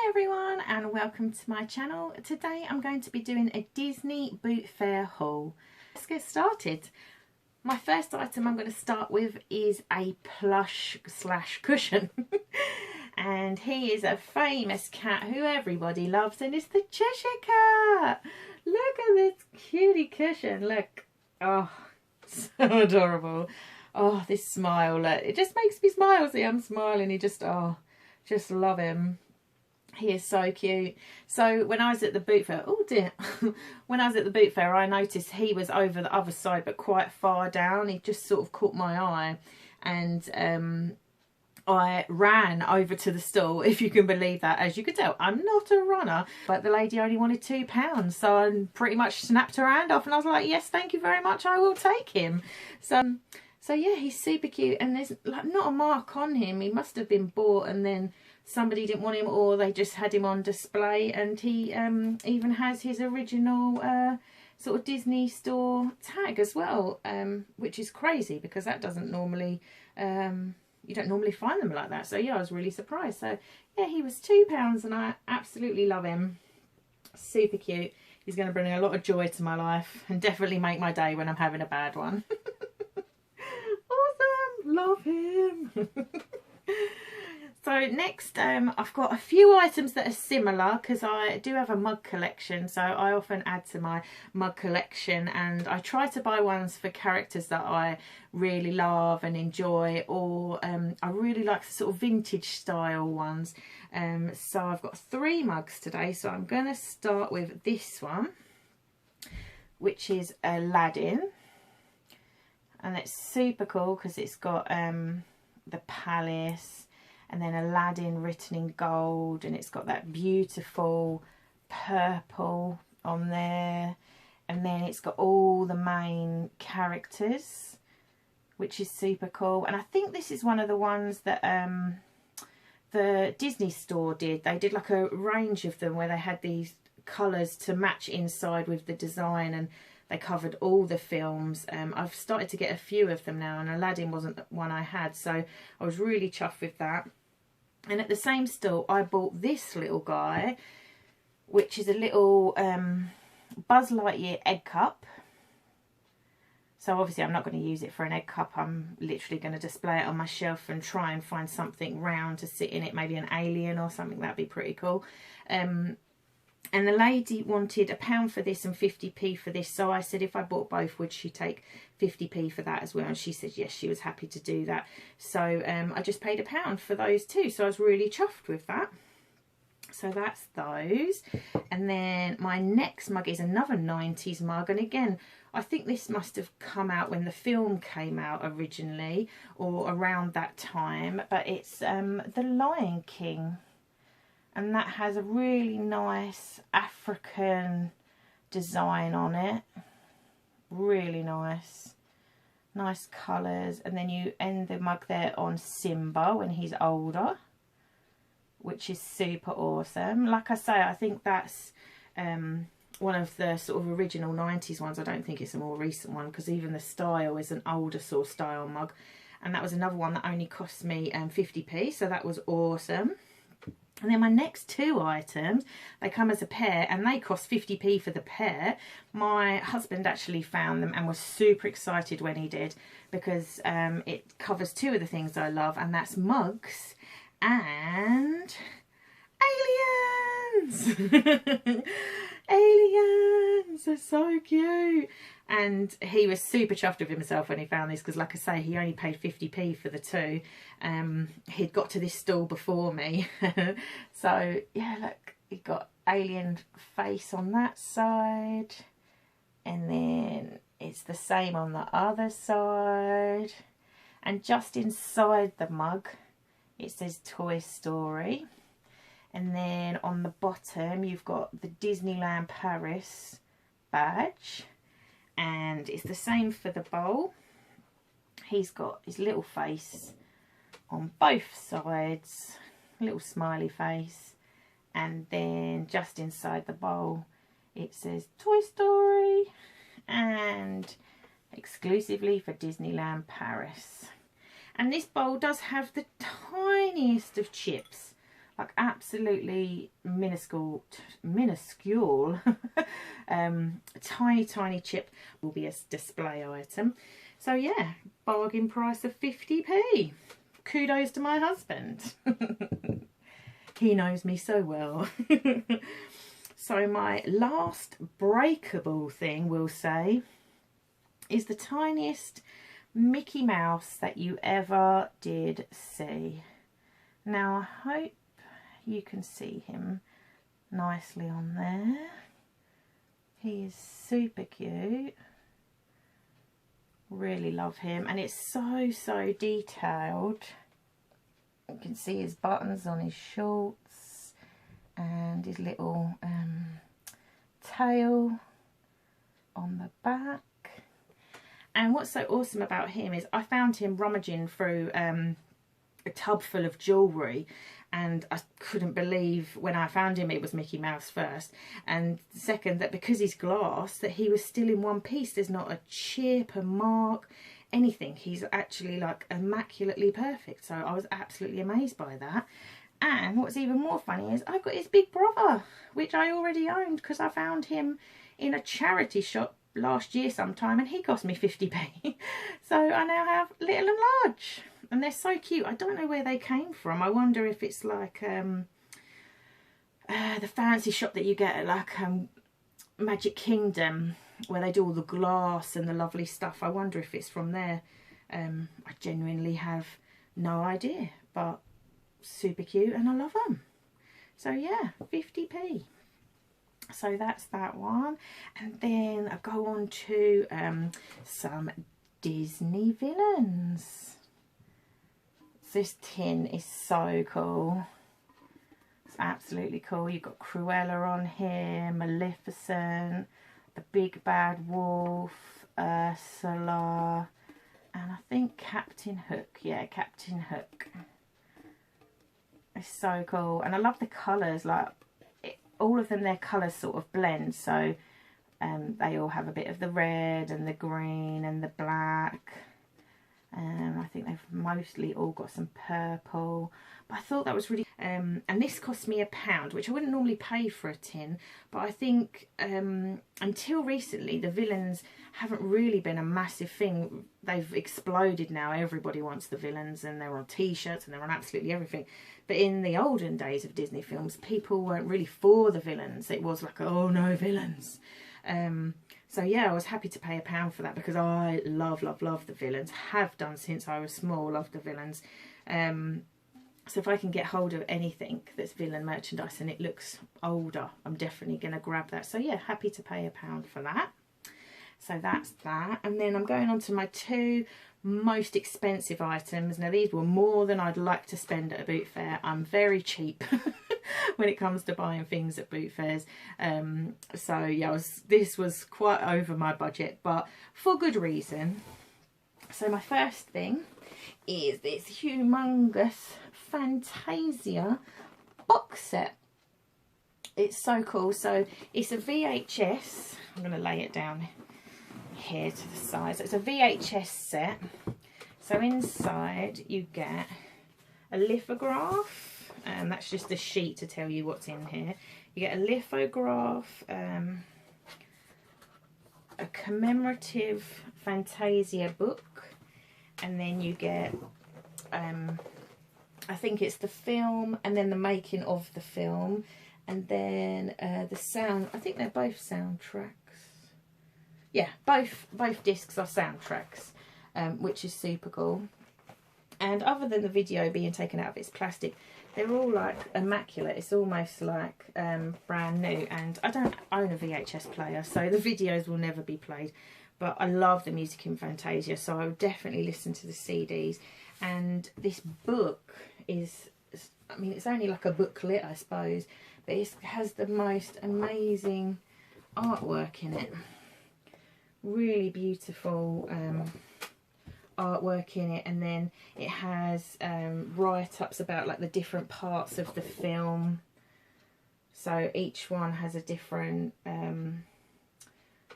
Hi everyone and welcome to my channel. Today I'm going to be doing a Disney boot fair haul. Let's get started. My first item I'm going to start with is a plush / cushion. And he is a famous cat who everybody loves, and it's the Cheshire Cat. Look at this cutie cushion. Look. Oh, so adorable. Oh, this smile. Look. It just makes me smile. See, I'm smiling. He just, oh, just love him. He is so cute. So when I was at the boot fair, oh dear, when I was at the boot fair, I noticed he was over the other side, but quite far down. He just sort of caught my eye, and I ran over to the stall, if you can believe that. As you could tell, I'm not a runner, but the lady only wanted £2, so I pretty much snapped her hand off, and I was like, yes, thank you very much, I will take him. So yeah, he's super cute, and there's like not a mark on him. He must have been bought and then somebody didn't want him, or they just had him on display. And he even has his original sort of Disney store tag as well, which is crazy because that doesn't normally you don't normally find them like that. So yeah, I was really surprised. So yeah, he was £2 and I absolutely love him. Super cute. He's going to bring a lot of joy to my life and definitely make my day when I'm having a bad one. Awesome, love him. So next, I've got a few items that are similar because I do have a mug collection, so I often add to my mug collection, and I try to buy ones for characters that I really love and enjoy, or I really like sort of vintage style ones. So I've got 3 mugs today, so I'm going to start with this one, which is Aladdin, and it's super cool because it's got the palace, and then Aladdin written in gold, and it's got that beautiful purple on there, and then it's got all the main characters, which is super cool. And I think this is one of the ones that the Disney store did. They did like a range of them where they had these colours to match inside with the design, and they covered all the films. I've started to get a few of them now, and Aladdin wasn't one I had, so I was really chuffed with that. And at the same stall, I bought this little guy, which is a little Buzz Lightyear egg cup. So obviously I'm not going to use it for an egg cup. I'm literally going to display it on my shelf and try and find something round to sit in it. Maybe an alien or something. That'd be pretty cool. And the lady wanted £1 for this and 50p for this. So I said if I bought both, would she take 50p for that as well? And she said yes, she was happy to do that. So I just paid £1 for those two. So I was really chuffed with that. So that's those. And then my next mug is another 90s mug. And again, I think this must have come out when the film came out originally, or around that time. But it's The Lion King. And that has a really nice African design on it. Really nice. Nice colours. And then you end the mug there on Simba when he's older, which is super awesome. Like I say, I think that's one of the sort of original 90s ones. I don't think it's a more recent one, because even the style is an older sort of style mug. And that was another one that only cost me 50p, so that was awesome. And then my next 2 items, they come as a pair and they cost 50p for the pair. My husband actually found them and was super excited when he did, because it covers 2 of the things I love, and that's mugs and aliens. Aliens are so cute. And he was super chuffed with himself when he found this, because like I say, he only paid 50p for the 2. He'd got to this stall before me. So yeah, look, he got alien face on that side, and then it's the same on the other side, and just inside the mug it says Toy Story. And then on the bottom you've got the Disneyland Paris badge, and it's the same for the bowl. He's got his little face on both sides, little smiley face, and then just inside the bowl it says Toy Story and exclusively for Disneyland Paris. And this bowl does have the tiniest of chips like absolutely minuscule tiny chip. Will be a display item. So yeah, bargain price of 50p. Kudos to my husband. He knows me so well. So my last breakable thing, we'll say, is the tiniest Mickey Mouse that you ever did see. Now I hope you can see him nicely on there. He is super cute. Really love him, and it's so detailed. You can see his buttons on his shorts and his little tail on the back. And what's so awesome about him is I found him rummaging through a tub full of jewellery, and I couldn't believe when I found him it was Mickey Mouse first, and second that because he's glass that he was still in one piece. There's not a chip, a mark, anything. He's actually like immaculately perfect. So I was absolutely amazed by that. And what's even more funny is I've got his big brother, which I already owned because I found him in a charity shop last year sometime, and he cost me 50p. So I now have little and large, and they're so cute. I don't know where they came from. I wonder if it's like the fancy shop that you get at like Magic Kingdom, where they do all the glass and the lovely stuff. I wonder if it's from there. I genuinely have no idea, but super cute and I love them. So yeah, 50p. So that's that one. And then I go on to some Disney villains. This tin is so cool. It's absolutely cool. You've got Cruella on here, Maleficent, the Big Bad Wolf, Ursula, and I think Captain Hook. Yeah, Captain Hook. It's so cool. And I love the colours. Like, all of them, their colours sort of blend. So they all have a bit of the red and the green and the black. I think they've mostly all got some purple. But I thought that was really... and this cost me £1, which I wouldn't normally pay for a tin. But I think until recently, the villains haven't really been a massive thing. They've exploded now. Everybody wants the villains, and they're on t-shirts and they're on absolutely everything. But in the olden days of Disney films, people weren't really for the villains. It was like, oh no, villains. So yeah, I was happy to pay £1 for that because I love the villains. Have done since I was small, love the villains. So if I can get hold of anything that's villain merchandise and it looks older, I'm definitely going to grab that. So yeah, happy to pay £1 for that. So that's that. And then I'm going on to my two most expensive items. Now these were more than I'd like to spend at a boot fair. I'm very cheap when it comes to buying things at boot fairs. So yeah, this was quite over my budget, but for good reason. So my first thing is this humongous Fantasia box set. It's so cool. So it's a VHS. I'm going to lay it down here to the side. So it's a VHS set. So inside you get a lithograph, and that's just a sheet to tell you what's in here. You get a lithograph, a commemorative Fantasia book, and then you get I think it's the film and then the making of the film, and then the sound. I think they're both soundtracks. Yeah, both discs are soundtracks, which is super cool. And other than the video being taken out of its plastic, they're all like immaculate. It's almost like brand new. And I don't own a VHS player, so the videos will never be played. But I love the music in Fantasia, so I would definitely listen to the CDs. And this book is, I mean, it's only like a booklet, I suppose, but it has the most amazing artwork in it. Really beautiful artwork in it, and then it has write-ups about like the different parts of the film. So each one has a different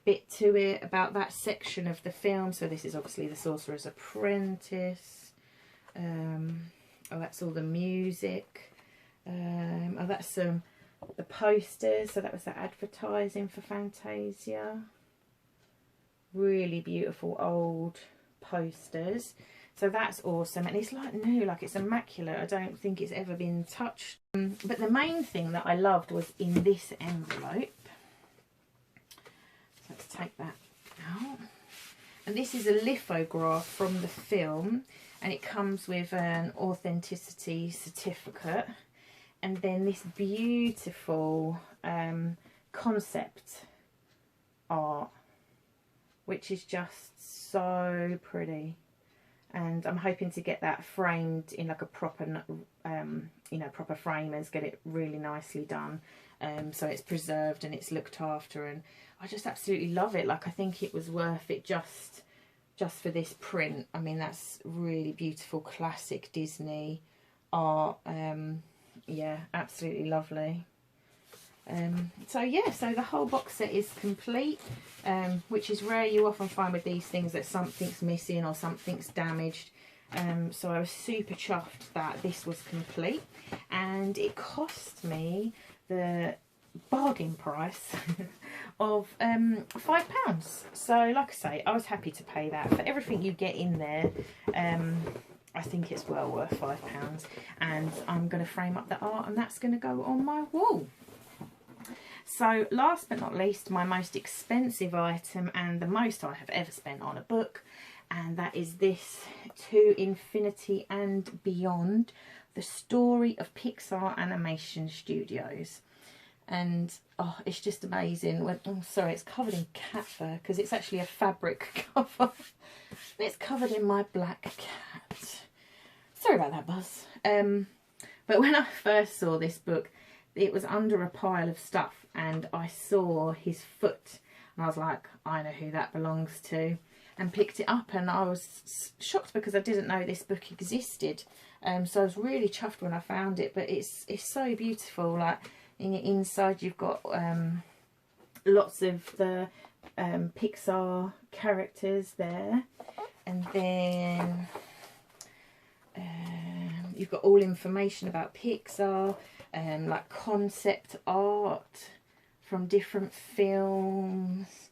bit to it about that section of the film. So this is obviously The Sorcerer's Apprentice. Oh, that's all the music. Oh, that's the posters. So that was the advertising for Fantasia. Really beautiful old posters. So that's awesome, and it's like new, like it's immaculate. I don't think it's ever been touched. But the main thing that I loved was in this envelope. So let's take that out. And this is a lithograph from the film, and it comes with an authenticity certificate, and then this beautiful concept art, which is just so pretty. And I'm hoping to get that framed in like a proper, you know, proper framers, get it really nicely done, so it's preserved and it's looked after. And I just absolutely love it. Like, I think it was worth it just for this print. I mean, that's really beautiful, classic Disney art. Yeah, absolutely lovely. So yeah, so the whole box set is complete, which is rare. You often find with these things that something's missing or something's damaged. So I was super chuffed that this was complete, and it cost me the bargain price of £5. So like I say, I was happy to pay that for everything you get in there. I think it's well worth £5, and I'm going to frame up the art, and that's going to go on my wall. So last but not least, my most expensive item, and the most I have ever spent on a book, and that is this To Infinity and Beyond, the story of Pixar Animation Studios. And oh, it's just amazing. Oh, sorry, it's covered in cat fur because it's actually a fabric cover. It's covered in my black cat. Sorry about that, Buzz. But when I first saw this book, it was under a pile of stuff, and I saw his foot, and I was like, I know who that belongs to, and picked it up. And I was shocked because I didn't know this book existed. So I was really chuffed when I found it. But it's so beautiful. Like, in your inside, you've got lots of the Pixar characters there, and then you've got all information about Pixar. Like concept art from different films,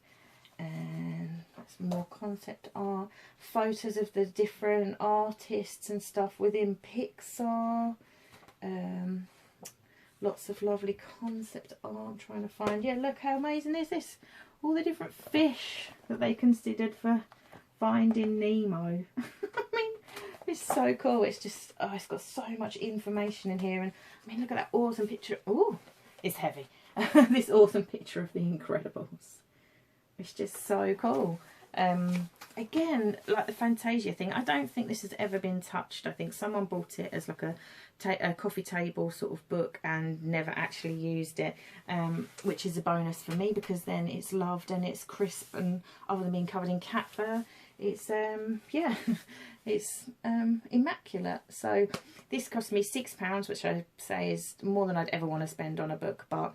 and that's more concept art, photos of the different artists and stuff within Pixar, lots of lovely concept art. I'm trying to find, yeah, look how amazing is this, all the different fish that they considered for Finding Nemo. I mean, it's so cool. It's just, oh, it's got so much information in here. And I mean, look at that awesome picture. Oh, it's heavy. This awesome picture of The Incredibles. It's just so cool. Again, like the Fantasia thing, I don't think this has ever been touched. I think someone bought it as like a coffee table sort of book and never actually used it, which is a bonus for me, because then it's loved and it's crisp, and other than being covered in cat fur, it's yeah, it's immaculate. So this cost me £6, which I say is more than I'd ever want to spend on a book, but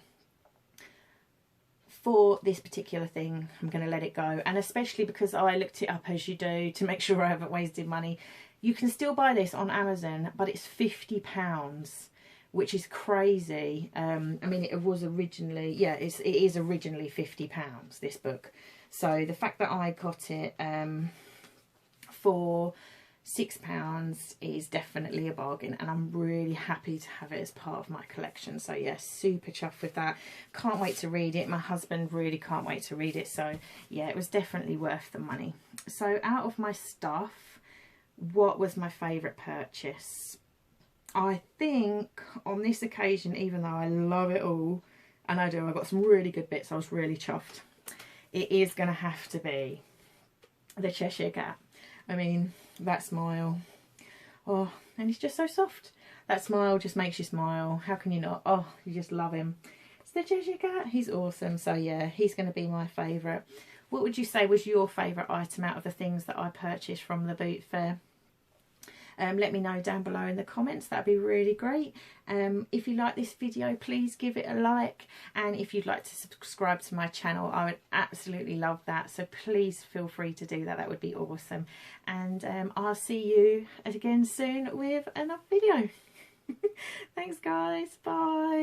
for this particular thing, I'm going to let it go. And especially because I looked it up, as you do, to make sure I haven't wasted money. You can still buy this on Amazon, but it's £50, which is crazy. I mean, it was originally, yeah, it is originally £50, this book. So the fact that I got it for £6 is definitely a bargain, and I'm really happy to have it as part of my collection. So yeah, super chuffed with that. Can't wait to read it. My husband really can't wait to read it. So yeah, it was definitely worth the money. So out of my stuff, what was my favourite purchase? I think on this occasion, even though I love it all, and I do, I got some really good bits, I was really chuffed, it is going to have to be the Cheshire Cat. I mean, that smile, oh, and he's just so soft. That smile just makes you smile. How can you not? Oh, you just love him. It's the Cheshire Cat. He's awesome. So yeah, he's going to be my favourite. What would you say was your favourite item out of the things that I purchased from the boot fair? Let me know down below in the comments. That'd be really great. If you like this video, please give it a like, and if you'd like to subscribe to my channel, I would absolutely love that. So please feel free to do that. That would be awesome. And I'll see you again soon with another video. Thanks guys, bye.